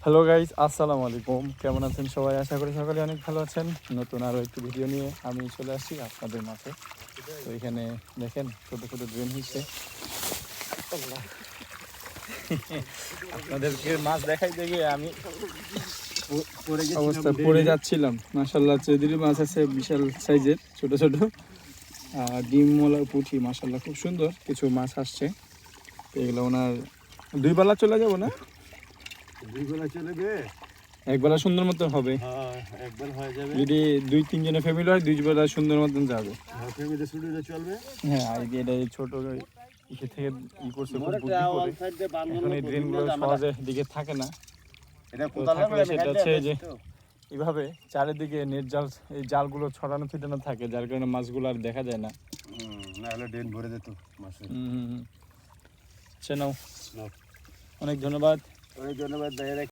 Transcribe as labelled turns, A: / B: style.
A: Hello guys, আসসালামু আলাইকুম। কেমন আছেন সবাই? আশা করি সকালে অনেক ভালো আছেন। নতুন আরও একটি ভিডিও নিয়ে আমি চলে আসছি আপনাদের মাঝে। তো এখানে দেখেন ছোটো ছোটো ড্রেন হিসে আপনাদেরকে মাছ দেখাই দেখে আমি অবস্থা পড়ে যাচ্ছিলাম। মাশাল্লাহ চেদিরি মাছ আছে বিশাল সাইজের, ছোট ছোট ডিম মোলা পুঁটি, মাশাল্লাহ খুব সুন্দর কিছু মাছ আসছে। তো এগুলো ওনার দুই বেলা চলে যাবো না?
B: দুই বেলা চলবে,
A: এক বেলা সুন্দর মতন হবে।
B: হ্যাঁ একবার হয়ে যাবে।
A: যদি 2-3 জনের ফ্যামিলি হয় 2 বেলা সুন্দর মতন যাবে।
B: ফ্যামিলি ছুটিতে চলবে।
A: হ্যাঁ, এটা ছোট ইসে থেকে করছে খুব বুদ্ধি করে। এখন এই ড্রেনগুলো সহজে দিকে থাকে না।
B: এটা
A: তো থাকলে সেটা হচ্ছে যে এইভাবে চারিদিকে নেট জাল, এই জালগুলো ছড়ানো ছিটানো থাকে, যার কারণে মাছগুলো আর দেখা যায় না।
B: না হলে ড্রেন ভরে যেত মাছের।
A: আচ্ছা নাও, অনেক ধন্যবাদ।
B: অনেক ধন্যবাদ ভাইয়া।